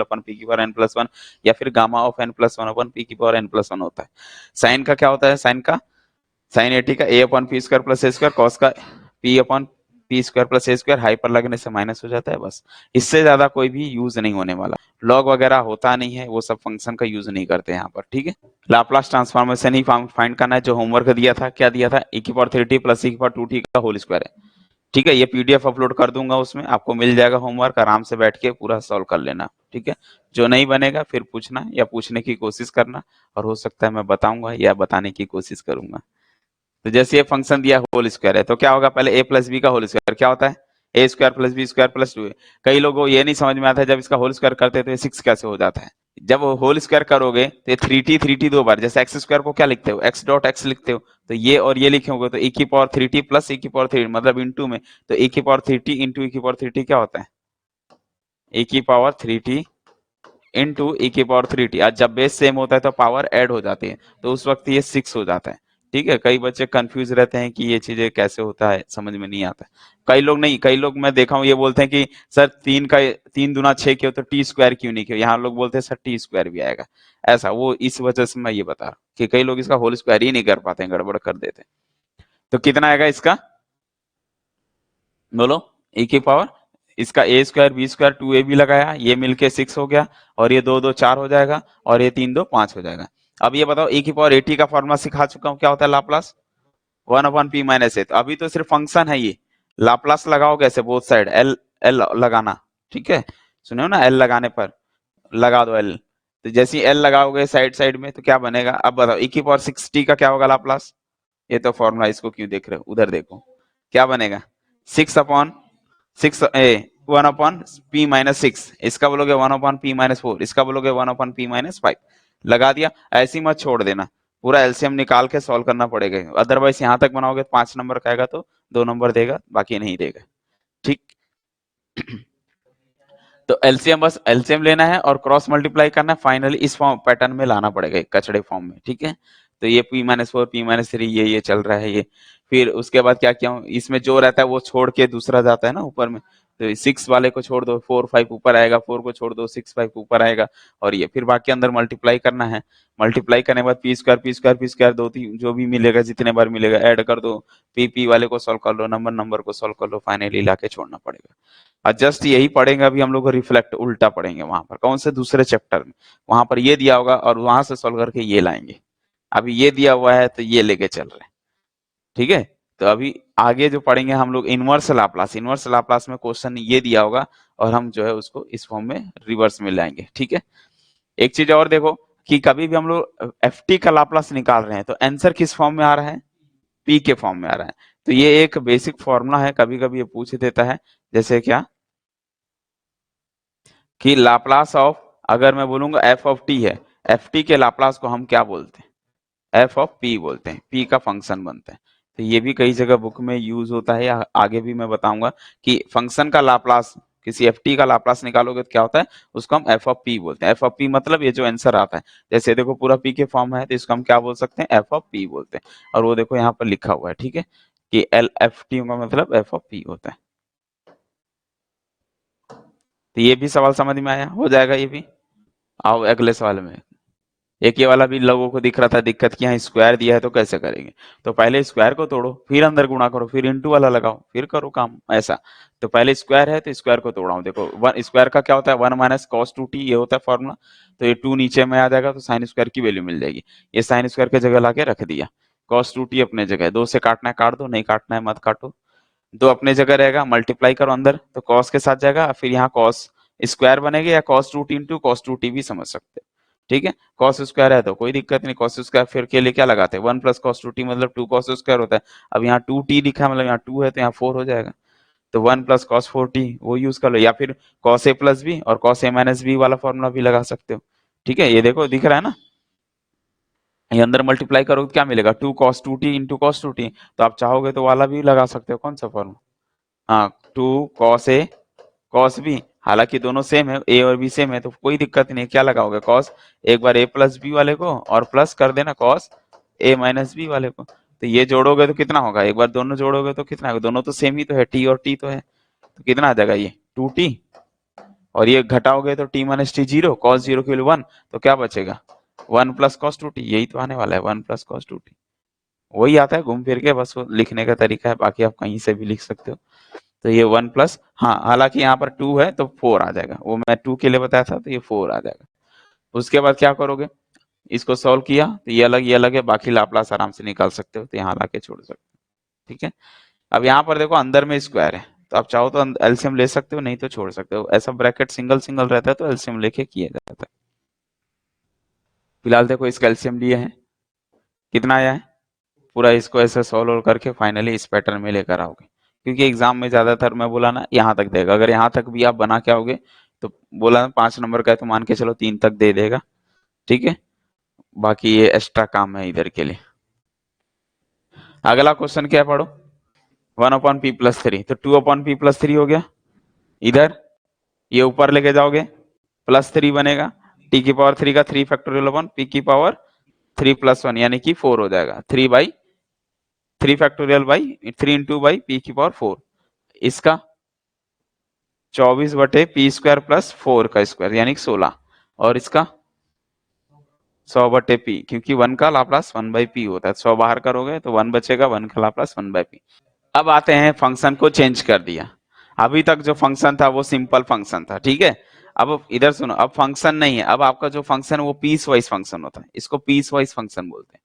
अपन p⁻n+1, या फिर गामा ऑफ n+1/p⁻n+1 होता है। साइन का क्या होता है, साइन का साइन एटी का a/p² प्लस a², कॉस का p/p² प्लस a², हाइपर लगने से माइनस हो जाता है, बस। इससे ज्यादा कोई भी यूज नहीं होने वाला। लॉग वगैरह होता नहीं है, वो सब फंक्शन का यूज नहीं करते यहाँ पर। ठीक है, लाप्लास ट्रांसफॉर्मेशन ही फाइंड करना है। जो होमवर्क दिया था, क्या दिया था, e⁻3t प्लस e⁻2t का होल स्क्वायर है। ठीक है, ये पीडीएफ अपलोड कर दूंगा, उसमें आपको मिल जाएगा होमवर्क, आराम से बैठ के पूरा सॉल्व कर लेना। ठीक है, जो नहीं बनेगा फिर पूछना या पूछने की कोशिश करना, और हो सकता है मैं बताऊंगा या बताने की कोशिश करूंगा। तो जैसे ये फंक्शन दिया होल स्क्वायर है तो क्या होगा, पहले ए प्लस बी का होल स्क्वायर क्या होता है, A square plus B square plus 2। कई लोगों को ये नहीं समझ में आता है जब इसका होल स्क्वायर करते हैं तो ये 6 कैसे हो जाता है। जब होल स्क्वायर करोगे तो ये 3t दो बार, जैसे एक्स स्क्वायर को क्या लिखते हो, एक्स डॉट एक्स लिखते हो, तो ये और ये लिखे होगे तो e की पावर 3t प्लस e की पावर 3 मतलब इनटू में, तो e की पावर 3t इंटू e की पावर 3t क्या होता है, e की पावर 3t इंटू e की पावर 3t। आज जब बेस सेम होता है तो पावर ऐड हो जाती है, तो उस वक्त ये 6 हो जाता है। ठीक है, कई बच्चे कंफ्यूज रहते हैं कि ये चीजें कैसे होता है, समझ में नहीं आता। कई लोग नहीं, कई लोग मैं देखा हूँ ये बोलते हैं कि सर 3 दूना 6 क्यों, तो टी स्क्वायर क्यों नहीं क्यों, यहाँ लोग बोलते हैं सर टी स्क्वायर भी आएगा। ऐसा वो इस वजह से मैं ये बता रहा हूँ कि कई लोग इसका होल स्क्वायर ही नहीं कर पाते हैं, गड़बड़ कर देते हैं। तो कितना आएगा इसका, बोलो, e की पावर, इसका ए स्क्वायर बी स्क्वायर 2 ab लगाया, ये मिलके 6 हो गया, और ये 2 2 4 हो जाएगा, और ये 3 2 5 हो जाएगा। अब ये बताओ e की पावर 80 का फॉर्मूला सिखा चुका हूँ, क्या होता है लाप्लास, 1/p - a। तो अभी तो सिर्फ फंक्शन है ये, लाप्लास लगाओगे ऐसे बोथ साइड, एल एल लगाना, ठीक है, सुने हो ना, एल लगाने पर लगा दो एल, तो जैसे ही एल लगाओगे साइड साइड में तो क्या बनेगा, अब बताओ e की पावर 60 का क्या होगा लाप्लास, ये तो फॉर्मूला, इसको क्यों देख रहे हो, उधर देखो क्या बनेगा, 6/1/p - 6, इसका बोलोगे 1/p - 4, इसका बोलोगे 1/p - 5, लगा दिया। ऐसी मत छोड़ देना, पूरा एलसीएम निकाल के सॉल्व करना पड़ेगा, अदरवाइज यहाँ तक बनाओगे 5 नंबर का आएगा तो 2 नंबर देगा, बाकी नहीं देगा। ठीक। तो एलसीएम, बस एलसीएम लेना है और क्रॉस मल्टीप्लाई करना है, फाइनली इस फॉर्म पैटर्न में लाना पड़ेगा, एक कचड़े फॉर्म में। ठीक है, तो ये p - 4 p - 3 ये चल रहा है ये। फिर उसके बाद क्या किया हूँ, इसमें जो रहता है वो छोड़ के दूसरा जाता है ना ऊपर में, तो 6 वाले को छोड़ दो, 4 5 ऊपर आएगा, 4 को छोड़ दो, 6 5 ऊपर आएगा, और ये फिर बाकी अंदर मल्टीप्लाई करना है। मल्टीप्लाई करने के बाद पी स्क्वायर दो तीन जो भी मिलेगा, जितने बार मिलेगा ऐड कर दो, पी वाले को सॉल्व कर लो, नंबर को सॉल्व कर लो, फाइनली लाके छोड़ना पड़ेगा। और जस्ट यही पढ़ेंगे अभी हम लोग, रिफ्लेक्ट उल्टा पढ़ेंगे वहां पर, कौन से दूसरे चैप्टर में, वहां पर ये दिया होगा और वहां से सॉल्व करके ये लाएंगे। अभी ये दिया हुआ है तो ये लेके चल रहे हैं। ठीक है, तो अभी आगे जो पढ़ेंगे हम लोग इनवर्स लाप्लास, इनवर्स लाप्लास में क्वेश्चन ये दिया होगा और हम जो है उसको इस फॉर्म में रिवर्स में लाएंगे। ठीक है, एक चीज और देखो कि कभी भी हम लोग एफ टी का लाप्लास निकाल रहे हैं तो आंसर किस फॉर्म में आ रहा है, पी के फॉर्म में आ रहा है। तो ये एक बेसिक फॉर्मूला है, कभी कभी ये पूछ देता है, जैसे क्या कि लाप्लास ऑफ, अगर मैं बोलूंगा एफ ऑफ टी है, एफ टी के लाप्लास को हम क्या बोलते हैं, एफ ऑफ पी बोलते हैं, पी का फंक्शन बनता है। तो ये भी कई जगह बुक में यूज होता है, या आगे भी मैं बताऊंगा कि फंक्शन का लाप्लास, किसी एफ टी का लाप्लास निकालोगे तो क्या होता है, उसको हम एफ ऑफ पी बोलते हैं। एफ ऑफ पी मतलब ये जो आंसर आता है, जैसे देखो पूरा पी के फॉर्म है तो इसको हम क्या बोल सकते हैं, एफ ऑफ पी बोलते हैं। और वो देखो यहाँ पर लिखा हुआ है, ठीक है, कि एल एफ टी का मतलब एफ ऑफ पी होता है। तो ये भी सवाल समझ में आया, हो जाएगा ये भी। आओ अगले सवाल में, एक ये वाला भी लोगों को दिख रहा था दिक्कत कि यहाँ स्क्वायर दिया है तो कैसे करेंगे, तो पहले स्क्वायर को तोड़ो, फिर अंदर गुणा करो, फिर इंटू वाला लगाओ, फिर करो काम ऐसा। तो पहले स्क्वायर है तो स्क्वायर को तोड़ाओ, देखो वन स्क्वायर का क्या होता है, 1 - cos 2t, ये होता है फॉर्मूला। तो ये 2 नीचे में आ जाएगा तो साइन स्क्वायर की वैल्यू मिल जाएगी, ये साइन स्क्वायर की जगह लाके रख दिया, cos 2t अपने जगह, 2 से काटना है काट दो, नहीं काटना है मत काटो, 2 अपने जगह रहेगा, मल्टीप्लाई करो अंदर तो cos के साथ जाएगा, फिर यहाँ cos स्क्वायर बनेगा, या cos 2t into cos 2t भी समझ सकते हो। ठीक है, cos स्क्वायर है तो कोई दिक्कत नहीं, cos स्क्वायर फिर के लिए क्या लगाते हैं, 1 + cos 2t मतलब 2 cos स्क्वायर होता है। अब यहाँ 2t लिखा है मतलब यहाँ 2 है तो यहाँ 4 हो जाएगा, तो 1 + cos 4t वो यूज कर लो, या फिर cos a + b और cos a - b वाला फॉर्मूला भी लगा सकते हो। ठीक है, ये देखो दिख रहा है ना, ये अंदर मल्टीप्लाई करोगे तो क्या मिलेगा, 2 cos 2t into cos 2t, तो आप चाहोगे तो वाला भी लगा सकते हो, कौन सा फॉर्मूला, हाँ 2 cos a cos b, हालांकि दोनों सेम है, ए और बी सेम है तो कोई दिक्कत नहीं है, क्या लगाओगे cos, एक बार a + b वाले को और प्लस कर देना cos a - b वाले को, तो ये जोड़ोगे तो कितना होगा, एक बार दोनों जोड़ोगे तो कितना होगा, दोनों तो सेम ही तो है, t और t तो है, तो कितना आ जाएगा ये 2t, और ये घटाओगे तो t - t 0, cos 0 की वैल्यू 1, तो क्या बचेगा 1 + cos 2t, यही तो आने वाला है 1 + cos 2t, वही आता है घूम फिर के, बस वो लिखने का तरीका है, बाकी आप कहीं से भी लिख सकते हो। तो ये 1 +, हाँ हालांकि यहाँ पर 2 है तो 4 आ जाएगा, वो मैं 2 के लिए बताया था तो ये 4 आ जाएगा। उसके बाद क्या करोगे, इसको सॉल्व किया तो ये अलग है, बाकी लाप्लास आराम से निकाल सकते हो, तो यहाँ लाके छोड़ सकते हो। ठीक है, अब यहाँ पर देखो अंदर में स्क्वायर है, तो आप चाहो तो एलसीएम ले सकते हो, नहीं तो छोड़ सकते हो, ऐसा ब्रैकेट सिंगल सिंगल रहता है तो एलसीएम लेके किया जाता है। फिलहाल देखो इसका एलसीएम लिए हैं, कितना आया है पूरा इसको ऐसे सॉल्व करके फाइनली इस पैटर्न में लेकर आओगे, क्योंकि एग्जाम में ज्यादातर मैं बोला ना यहाँ तक देगा, अगर यहाँ तक भी आप बना के आओगे तो बोला 5 नंबर का है तो मान के चलो 3 तक दे देगा, ठीक है। बाकी ये एक्स्ट्रा काम है इधर के लिए। अगला क्वेश्चन क्या है पढ़ो। 1/p+3, तो 2/p+3 हो गया। इधर ये ऊपर लेके जाओगे +3 बनेगा, t⁻³ का 3 फैक्टोरियल अपन p⁻3+1 यानी कि 4 हो जाएगा। 3 factorial by 3 into by p⁻4, इसका 24/p² + 4 का स्क्वायर यानी 16, और इसका 100/p, क्योंकि 1 का लाप्लास 1/p होता है। 100 बाहर करोगे तो 1 बचेगा, 1 का लाप्लास 1/p। अब आते हैं फंक्शन को चेंज कर दिया। अभी तक जो फंक्शन था वो सिंपल फंक्शन था, ठीक है। अब इधर सुनो, अब फंक्शन नहीं है, अब आपका जो फंक्शन है वो पीस वाइज फंक्शन होता है, इसको पीस वाइज फंक्शन बोलते हैं।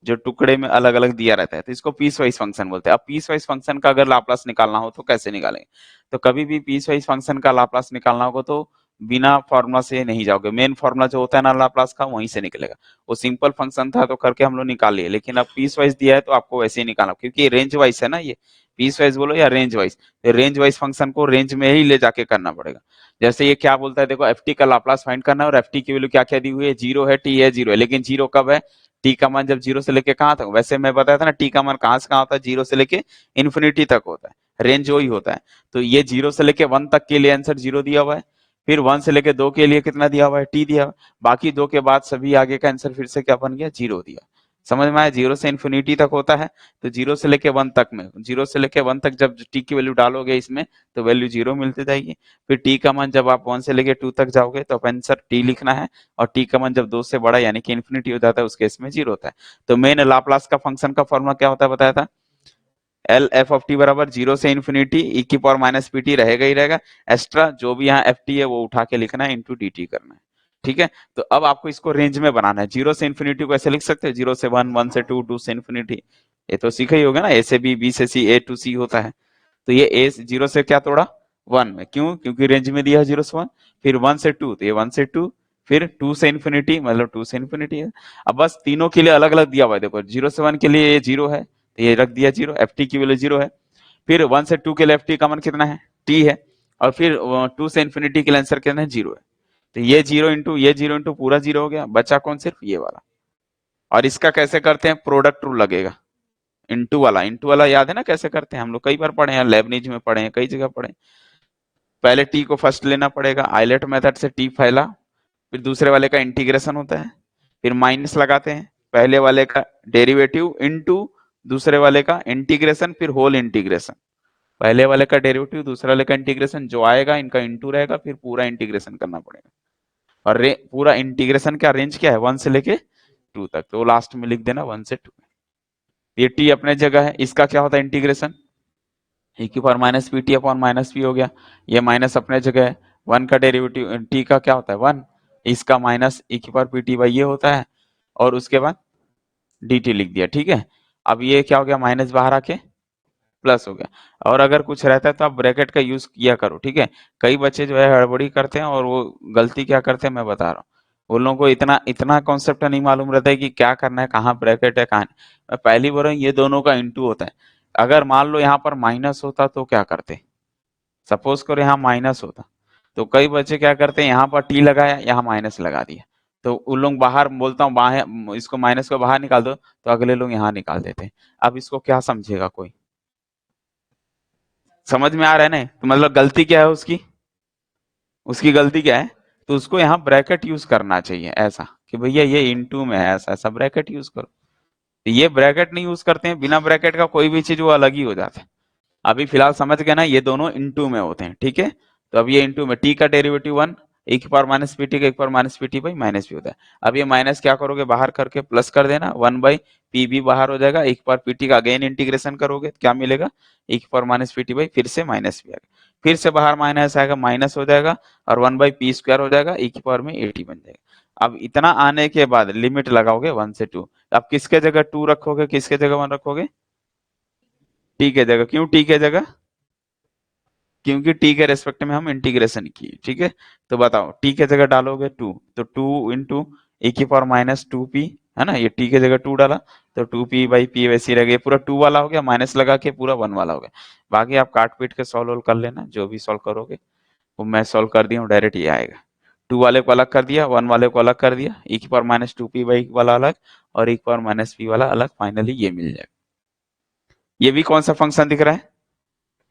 जो टुकड़े में अलग अलग दिया रहता है तो इसको पीस वाइज फंक्शन बोलते हैं। अब पीस वाइज फंक्शन का अगर लाप्लास निकालना हो तो कैसे निकालेंगे, तो कभी भी पीस वाइज फंक्शन का लाप्लास निकालना होगा तो बिना फॉर्मूला से नहीं जाओगे, मेन फॉर्मूला जो होता है ना लाप्लास का वहीं से निकलेगा। वो सिंपल फंक्शन था तो करके हम लोग निकाल लिए, लेकिन अब पीस वाइज दिया है तो आपको वैसे ही निकालना, क्योंकि रेंज वाइज है ना, ये पीस वाइज बोलो या range wise, range wise function को रेंज में ही ले जाके करना पड़ेगा। जैसे ये क्या बोलता है देखो, एफ टी का लाप्लास फाइंड करना है और एफ टी की वैल्यू क्या क्या दी हुई है, 0 है, टी है 0 है, लेकिन 0 कब है, टी का मान जब 0 से लेके कहाँ तक, वैसे मैं बताया था ना टी का मान कहाँ से कहाँ होता है, 0 से लेके इन्फिनिटी तक होता है, रेंज वही होता है। तो ये 0 से लेके 1 तक के लिए आंसर 0 दिया हुआ है, फिर 1 से लेके 2 के लिए कितना दिया हुआ है, टी दिया हुआ है, बाकी 2 के बाद सभी आगे का आंसर फिर से क्या बन गया, 0 दिया। समझ में आया, 0 से इन्फिनिटी तक होता है, तो 0 से लेके 1 तक में, 0 से लेके 1 तक जब टी की वैल्यू डालोगे इसमें तो वैल्यू 0 मिलती जाएगी। फिर टी का मान जब आप 1 से लेके 2 तक जाओगे तो आंसर टी लिखना है, और टी का मान जब 2 से बड़ा यानी कि इन्फिनिटी हो जाता है उस केस में 0 होता है। तो मेन लाप्लास का फंक्शन का फॉर्मूला क्या होता है बताया था, एल एफ ऑफ टी बराबर 0 से इन्फिनिटी e⁻⁻pt रहेगा ही रहेगा, एक्स्ट्रा जो भी यहाँ एफ टी है वो उठा के लिखना है, इंटू डी टी करना है, ठीक है। तो अब आपको इसको रेंज में बनाना है, 0 से इन्फिनिटी को ऐसे लिख सकते हैं, 0 से 1, 1 से 2, 2 से इन्फिनिटी, ये तो सीखा ही होगा ना, ए से बी से सी, ए टू सी होता है। तो ये ए 0 से क्या तोड़ा 1 में, क्यों, क्योंकि रेंज में दिया है 0 से 1, फिर 1 से 2 तो ये 1 से 2, फिर 2 से इन्फिनिटी मतलब 2 से इन्फिनिटी है। अब बस तीनों के लिए अलग अलग दिया हुआ है, देखो 0 से 1 के लिए ये 0 है तो ये रख दिया 0, एफ टी की वैल्यू 0 है, फिर 1 से 2 के लिए एफ टी का मान कितना है, टी है, और फिर 2 से इन्फिनिटी के लिए आंसर कितना है, 0 है। तो ये 0 इंटू ये 0 इंटू पूरा 0 हो गया, बचा कौन, सिर्फ ये वाला। और इसका कैसे करते हैं, प्रोडक्ट रूल लगेगा, इंटू वाला याद है ना कैसे करते हैं, हम लोग कई बार पढ़े हैं, लेबनिज में पढ़े हैं, कई जगह पढ़े हैं। पहले टी को फर्स्ट लेना पड़ेगा, आइलेट मेथड से टी फैला, फिर दूसरे वाले का इंटीग्रेशन होता है, फिर माइनस लगाते हैं, पहले वाले का डेरिवेटिव इंटू दूसरे वाले का इंटीग्रेशन, फिर होल इंटीग्रेशन, पहले वाले का डेरिवेटिव दूसरे वाले का इंटीग्रेशन, जो आएगा इनका इंटू रहेगा, फिर पूरा इंटीग्रेशन करना पड़ेगा। और पूरा इंटीग्रेशन का रेंज क्या है, 1 से लेके 2 तक, तो लास्ट में लिख देना 1 से 2। ये टी अपने जगह है, इसका क्या होता है इंटीग्रेशन, e⁻⁻pt/-p हो गया, ये माइनस अपने जगह है, 1 का डेरिवेटिव टी का क्या होता है 1, इसका माइनस e⁻pt ये होता है, और उसके बाद dt लिख दिया, ठीक है। अब ये क्या हो गया, माइनस बाहर आके प्लस हो गया, और अगर कुछ रहता है तो आप ब्रैकेट का यूज किया करो, ठीक है। कई बच्चे जो है हड़बड़ी करते हैं और वो गलती क्या करते हैं मैं बता रहा हूँ, उन लोगों को इतना इतना कॉन्सेप्ट नहीं मालूम रहता है कि क्या करना है, कहाँ ब्रैकेट है कहाँ नहीं। मैं पहली बोल रहा हूँ ये दोनों का इंटू होता है, अगर मान लो यहाँ पर माइनस होता तो क्या करते, सपोज करो यहाँ माइनस होता, तो कई बच्चे क्या करते हैं यहाँ पर टी लगाया, यहाँ माइनस लगा दिया, तो उन लोग बाहर, बोलता हूँ बाहर इसको माइनस को बाहर निकाल दो तो अगले लोग यहाँ निकाल देते हैं। अब इसको क्या समझेगा कोई, समझ में आ रहा है ना, तो मतलब गलती क्या है उसकी, उसकी गलती क्या है, तो उसको यहाँ ब्रैकेट यूज करना चाहिए, ऐसा कि भैया ये इनटू में है, ऐसा ऐसा ब्रैकेट यूज करो। ये ब्रैकेट नहीं यूज करते हैं, बिना ब्रैकेट का कोई भी चीज वो अलग ही हो जाता है। अभी फिलहाल समझ गए ना, ये दोनों इनटू में होते हैं, ठीक है। तो अब ये इनटू में टी का डेरिवेटिव 1, e⁻⁻pt का e⁻⁻pt/-p होता है। अब ये माइनस क्या करोगे, बाहर करके प्लस कर देना, 1/p भी बाहर हो जाएगा, e⁻pt का अगेन इंटीग्रेशन करोगे क्या मिलेगा, e⁻⁻pt फिर से माइनस भी आएगा, फिर से बाहर माइनस आएगा, माइनस हो जाएगा, और 1/p² हो जाएगा, e⁻80 बन जाएगा। अब इतना आने के बाद लिमिट लगाओगे 1 से 2, अब किसके जगह 2 रखोगे, किसके जगह 1 रखोगे, टी के जगह, क्यों टी के जगह, क्योंकि टी के रेस्पेक्ट में हम इंटीग्रेशन किए, ठीक है। तो बताओ टी के जगह डालोगे 2, तो 2 इंटू e⁻⁻2p है ना, ये टी की जगह 2 डाला तो 2p/p वैसे ही रह गया, पूरा 2 वाला हो गया, माइनस लगा के पूरा 1 वाला हो गया। बाकी आप काट पीट के सॉल्व कर लेना, जो भी सॉल्व करोगे। वो मैं सॉल्व कर दिया हूँ, डायरेक्ट ये आएगा। 2 वाले को अलग कर दिया, 1 वाले को अलग कर दिया, e⁻²p वाला अलग और e⁻p वाला अलग, फाइनली ये मिल जाएगा। ये भी कौन सा फंक्शन दिख रहा है,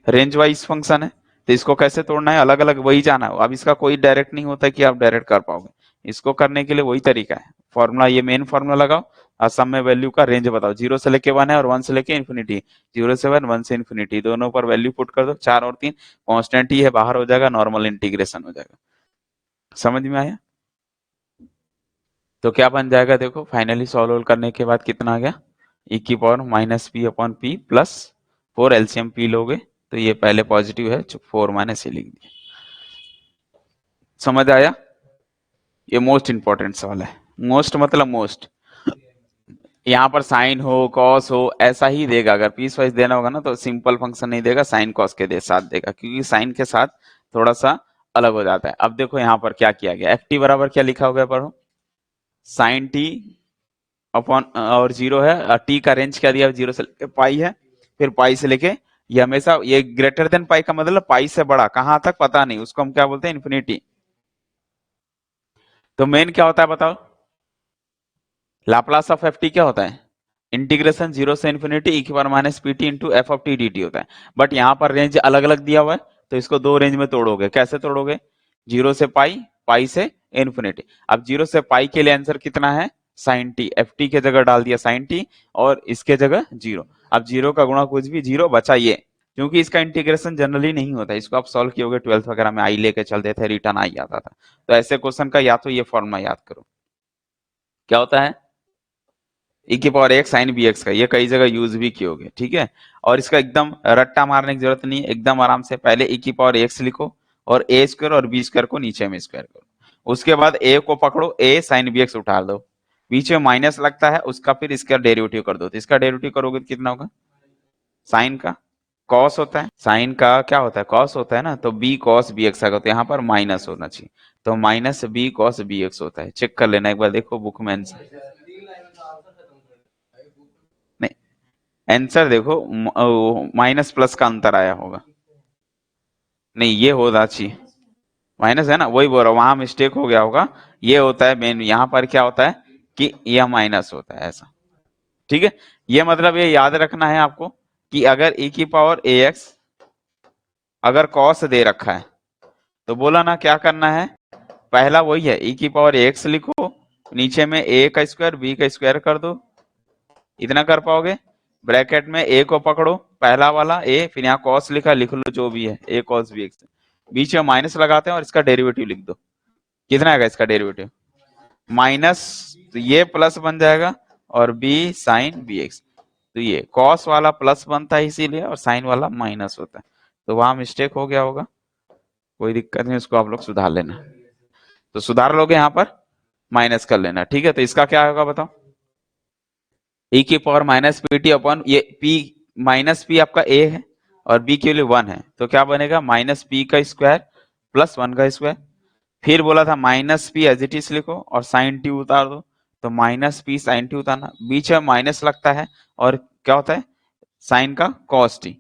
रेंज वाइज फंक्शन है। तो इसको कैसे तोड़ना है, अलग अलग वही जाना है। अब इसका कोई डायरेक्ट नहीं होता कि आप डायरेक्ट कर पाओगे, इसको करने के लिए वही तरीका है, फॉर्मूला, ये मेन फॉर्मूला लगाओ और सम में वैल्यू का रेंज बताओ, 0 से लेके 1 है और 1 से लेके इन्फिनिटी, 0 से 1, 1 से इन्फिनिटी, दोनों पर वैल्यू पुट कर दो, 4 और 3 कांस्टेंट ही है, बाहर हो जाएगा, नॉर्मल इंटीग्रेशन हो जाएगा। समझ में आया? तो क्या बन जाएगा, देखो फाइनली सॉल्व करने के बाद कितना आ गया, e⁻−p/p प्लस 4, एलसीएम p लोगे तो ये पहले पॉजिटिव है, 4 माइनस ये लिख दिया। समझ आया? ये मोस्ट इंपॉर्टेंट सवाल है, मोस्ट मतलब मोस्ट। यहाँ पर साइन हो कॉस हो ऐसा ही देगा, अगर पीस वाइज देना होगा ना तो सिंपल फंक्शन नहीं देगा, साइन कॉस के साथ देगा, क्योंकि साइन के साथ थोड़ा सा अलग हो जाता है। अब देखो यहाँ पर क्या किया गया, एफ टी बराबर क्या लिखा हो गया, पढ़ो, साइन टी अपॉन और 0 है, टी का रेंज क्या दिया, 0 से लेके पाई है, फिर पाई से लेके ये हमेशा, ये ग्रेटर देन पाई का मतलब पाई से बड़ा, कहां तक पता नहीं, उसको हम क्या बोलते हैं, इन्फिनिटी। तो मेन क्या होता है बताओ, लाप्लास ऑफ एफ टी क्या होता है, इंटीग्रेशन 0 से infinity e⁻pt into F of T dt होता है। बट यहाँ पर रेंज अलग अलग दिया हुआ है, तो इसको दो रेंज में तोड़ोगे, कैसे तोड़ोगे, 0 से पाई, पाई से इन्फिनिटी। अब 0 से पाई के लिए आंसर कितना है, साइन टी, एफ टी के जगह डाल दिया साइन टी और इसके जगह 0। अब 0 का गुणा कुछ भी, 0 बचा ये, क्योंकि इसका इंटीग्रेशन जनरली नहीं होता, इसको आप सॉल्व किए होगे 12th वगैरह में, आई लेके चलते थे, रिटर्न आई आता था। तो ऐसे क्वेश्चन का या तो ये फॉर्मूला याद करो, क्या होता है, e⁻x sin bx का, ये कई जगह यूज भी किए होगे, ठीक है। और इसका एकदम रट्टा मारने की जरूरत नहीं है, एकदम आराम से पहले e⁻x लिखो और a स्क्वायर और b स्क्वायर को नीचे में स्क्वायर करो, उसके बाद a को पकड़ो, a sin bx उठा दो, बीच में माइनस लगता है उसका, फिर इसका डेरिवेटिव कर दो, तो इसका डेरिवेटिव करोगे तो कितना होगा, साइन का कॉस होता है, साइन का क्या होता है, कॉस होता है ना, तो b cos bx आएगा, तो यहाँ पर माइनस होना चाहिए, तो माइनस b cos bx होता है, चेक कर लेना एक बार, देखो बुक में आंसर, नहीं आंसर देखो, माइनस प्लस का अंतर आया होगा, नहीं ये होना चाहिए, माइनस है ना, वही बोल रहा हूँ, वहां मिस्टेक हो गया होगा, ये होता है मेन, यहाँ पर क्या होता है कि यह माइनस होता है ऐसा, ठीक है। ये मतलब ये याद रखना है आपको कि अगर e⁻ax अगर कॉस दे रखा है तो बोला ना क्या करना है, पहला वही है, e⁻ax लिखो, नीचे में a का स्क्वायर b का स्क्वायर कर दो, इतना कर पाओगे, ब्रैकेट में a को पकड़ो, पहला वाला a, फिर यहाँ cos लिखा, लिख लो जो भी है, a cos bx, बीच में माइनस लगाते हैं और इसका डेरिवेटिव लिख दो, कितना आएगा इसका डेरिवेटिव, माइनस, तो ये प्लस बन जाएगा और b sin bx, तो ये cos वाला प्लस बनता है इसीलिए, और sin वाला माइनस होता है, तो वहां मिस्टेक हो गया होगा, कोई दिक्कत नहीं, उसको आप लोग सुधार लेना, तो सुधार लोगे यहाँ पर माइनस कर लेना, ठीक है। तो इसका क्या होगा बताओ, e⁻−pt अपॉन ये p, माइनस p आपका a है और b के लिए 1 है, तो क्या बनेगा, माइनस p का स्क्वायर प्लस 1 का स्क्वायर, फिर बोला था minus p as it is लिखो और साइन टी उतार दो, तो माइनस p साइन टी उतारना, बीच में माइनस लगता है और क्या होता है, साइन का कॉस टी,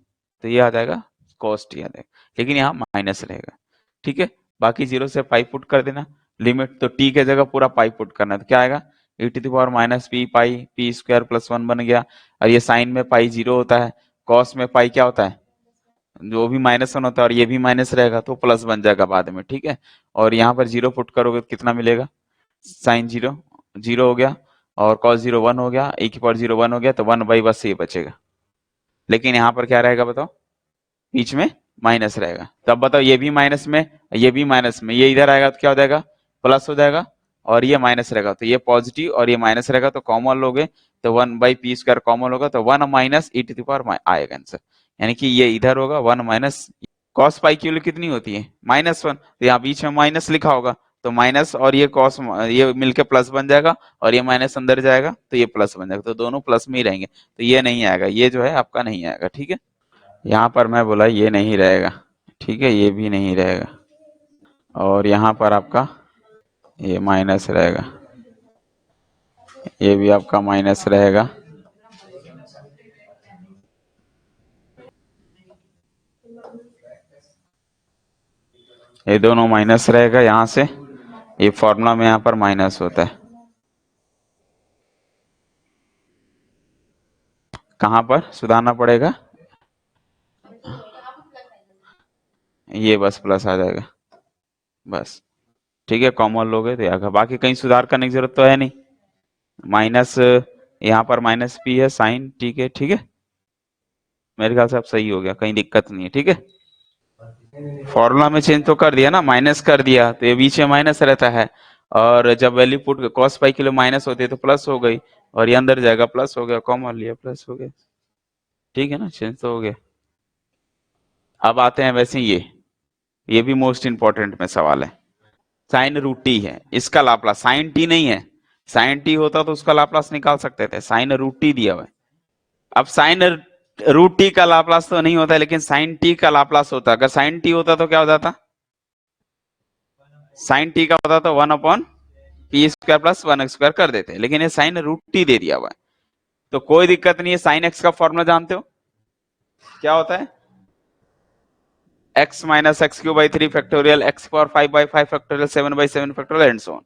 तो ये आ जाएगा कॉस टी आ जाएगा, लेकिन यहाँ माइनस रहेगा, ठीक है। बाकी 0 से पाई पुट कर देना, लिमिट तो t के जगह पूरा पाई पुट करना है, तो क्या आएगा, e⁻−p पाई p स्क्वायर प्लस 1 बन गया, और ये साइन में पाई 0 होता है, कॉस में पाई क्या होता है, जो भी -1 होता है, और ये भी माइनस रहेगा तो प्लस बन जाएगा बाद में, ठीक है। और यहाँ पर 0 पुट करोगे तो कितना मिलेगा, साइन 0 0 हो गया और कॉस 0 1 हो गया, e⁻0 1 हो गया, तो 1 बाई बस ये बचेगा, लेकिन यहाँ पर क्या रहेगा बताओ, बीच में माइनस रहेगा, तो अब बताओ ये भी माइनस में, ये भी माइनस में, ये इधर आएगा तो क्या हो जाएगा, प्लस हो जाएगा, और ये माइनस रहेगा तो ये पॉजिटिव और ये माइनस रहेगा, तो कॉमन लोगे तो 1/p² कॉमन होगा, तो 1 माइनस e⁻ आएगा आंसर, यानी कि ये इधर होगा 1 माइनस कॉस पाई की वैल्यू कितनी होती है, -1, तो यहाँ बीच में माइनस लिखा होगा, तो माइनस और ये कॉस, ये मिलके प्लस बन जाएगा और ये माइनस अंदर जाएगा तो ये प्लस बन जाएगा, तो दोनों प्लस में ही रहेंगे, तो ये नहीं आएगा, ये जो है आपका नहीं आएगा, ठीक है। यहाँ पर मैं बोला ये नहीं रहेगा, ठीक है, ये भी नहीं रहेगा, और यहाँ पर आपका ये माइनस रहेगा, ये भी आपका माइनस रहेगा। ये दोनों माइनस रहेगा यहाँ से, ये फॉर्मूला में यहाँ पर माइनस होता है। कहाँ पर सुधारना पड़ेगा? ये बस प्लस आ जाएगा बस। ठीक है, कॉमन लोगे तो आएगा, बाकी कहीं सुधार करने की जरूरत तो है नहीं। माइनस यहाँ पर माइनस पी है साइन, ठीक है ठीक है, मेरे ख्याल से अब सही हो गया, कहीं दिक्कत नहीं है। ठीक है, फॉर्मूला में चेंज तो कर दिया ना, माइनस कर दिया तो ये बीच में माइनस रहता है, और जब वैल्यू पुट कॉस पाई के लिए माइनस होती है तो प्लस हो गई, और ये अंदर जाएगा प्लस हो गया, कॉमन लिया प्लस हो गया। ठीक है ना, चेंज तो हो गया। अब आते हैं वैसे ये भी मोस्ट इंपॉर्टेंट में सवाल है। साइन रूट टी है, इसका लाप्लास, साइन टी नहीं है, साइन टी होता तो उसका लाप्लास निकाल सकते थे, साइन रूट टी दिया हुआ है। अब साइन रूट टी का लाप्लास तो नहीं होता, लेकिन साइन टी का लाप्लास होता। अगर साइन टी होता तो क्या हो जाता? साइन टी का होता तो 1/p² + 1 स्क्वायर कर देते, लेकिन ये साइन रूट टी दे दिया हुआ है, तो कोई दिक्कत नहीं है। साइन एक्स का फॉर्मूला जानते हो क्या होता है? x - x³ / 3 x⁵/5 factorial 7/7 factorial and so on.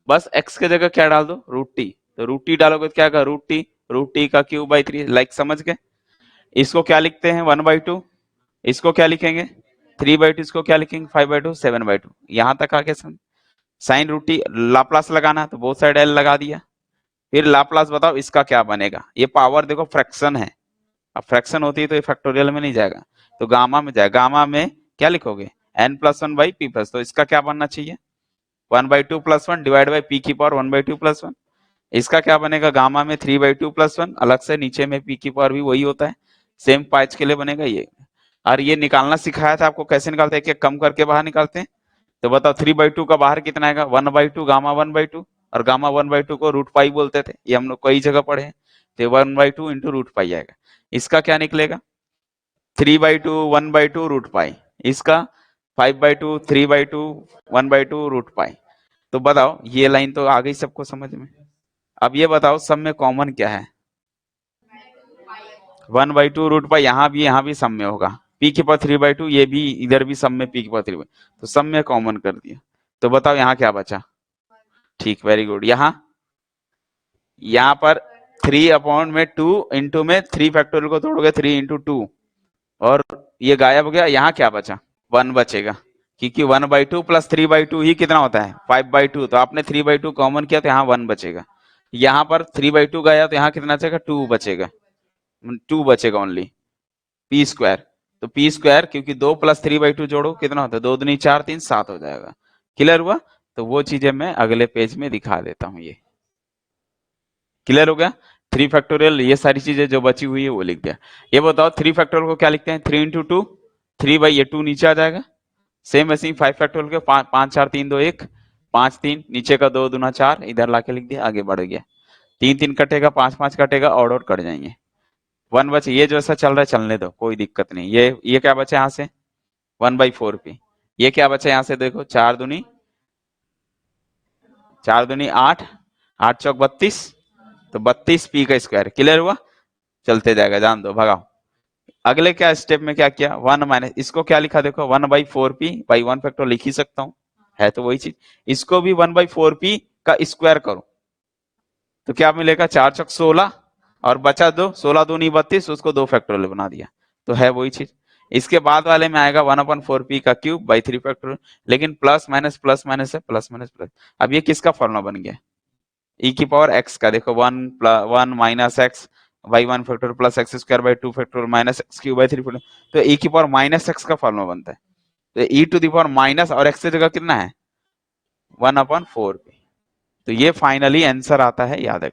बस x के जगह क्या डाल दो? Root T. तो रूट टी डालोगे तो क्या होगा? रूट टी का क्यूब/3, लाइक समझ गए। इसको क्या लिखते हैं? 1/2। इसको क्या लिखेंगे? 3/2। इसको क्या लिखेंगे? 5/2, 7/2। यहां तक आके साइन रूट टी लाप्लास लगाना, तो बोथ साइड एल लगा दिया। फिर लाप्लास बताओ इसका क्या बनेगा? ये पावर देखो फ्रैक्शन है, अब फ्रैक्शन होती है तो ये फैक्टोरियल में नहीं जाएगा, तो गामा में जाएगा। गामा में क्या लिखोगे? n+1/p+, तो इसका क्या बनना चाहिए? 1/2 + 1 डिवाइड बाई p की पावर 1/2 + 1। इसका क्या बनेगा? गामा में 3/2 + 1, अलग से नीचे में p की पावर भी वही होता है, सेम पाइच के लिए बनेगा ये। और ये निकालना सिखाया था आपको, कैसे निकालते हैं? एक एक कम करके बाहर निकालते हैं। तो बताओ 3/2 का बाहर कितना आएगा? 1/2 गामा 1/2, और गामा 1/2 को रूट पाई बोलते थे, ये हम लोग कई जगह पढ़े हैं। तो 1/2 इंटू रूट पाई आएगा। इसका क्या निकलेगा? 3/2 1/2 रूट पाई। इसका 5/2 3/2 1/2 रूट पाई। तो बताओ, ये लाइन तो आ गई सबको समझ में। अब ये बताओ सब में कॉमन क्या है? 1/2 रूट पाई, यहाँ भी सब में होगा। पी की पावर 3/2, ये भी इधर भी सब में पी की पावर 3/2, तो सब में कॉमन कर दिया। तो बताओ यहाँ क्या बचा? ठीक, वेरी गुड। यहाँ पर 3/2 इंटू में 3 फैक्टोरियल को तोड़ोगे 3 × 2, और ये गायब हो गया। यहाँ क्या बचा? 1 बचेगा, क्योंकि 1/2 + 3/2 ही कितना होता है? 5/2। तो आपने 3/2 कॉमन किया तो यहाँ 1 बचेगा। यहाँ पर 3/2 गया तो यहाँ कितना बचेगा? 2 बचेगा, 2 बचेगा ओनली, p²। तो p², क्योंकि 2 + 3/2 जोड़ो कितना होता है? 2 दूनी 4 3 7 हो जाएगा। क्लियर हुआ? तो वो चीजें मैं अगले पेज में दिखा देता हूँ। ये क्लियर हो गया? 3 फैक्टोरियल, ये सारी चीजें जो बची हुई है वो लिख दिया। ये बताओ 3 फैक्टोरियल को क्या लिखते हैं? 3 × 2, 3 ये 2 नीचे आ जाएगा। सेम ऐसे ही 5 फैक्टोरियल के 5 4 3 2 1, 5 3 नीचे का 2 दूना 4, इधर लाके लिख दिया, आगे बढ़ गया। 3 3 कटेगा, 5 5 कटेगा, और कट जाएंगे। 1 बचे, ये जो ऐसा चल रहा है चलने दो, कोई दिक्कत नहीं। ये क्या बचा यहाँ से? 1/4p। ये क्या बचा यहाँ से? देखो 4 दूनी 8, 8 चौक 32, तो 32p²। क्लियर हुआ? चलते जाएगा, जान दो, भगाओ। अगले क्या स्टेप में क्या किया? 1 माइनस, इसको क्या लिखा? देखो 1/4p/1 फैक्टर लिख ही सकता हूँ, है तो वही चीज। इसको भी 1/4p का स्क्वायर करो, तो क्या मिलेगा? 4 चौक 16, और बचा 2, 16 दूनी 32, उसको 2 फैक्टोरियल बना दिया, तो है वही चीज। इसके बाद वाले में आएगा 1/4p³ 3 फैक्टोरियल, लेकिन प्लस माइनस है, प्लस माइनस प्लस। अब ये किसका फॉर्मूला बन गया? e की पावर x का। देखो 1 - x/1 factorial plus x² / 2 factorial minus x³ / 3 factorial, तो e की पावर -x का फॉर्मूला बनता है। तो e to the power minus, और x की जगह कितना है? 1/4p। तो ये फाइनली आंसर आता है, याद रखो।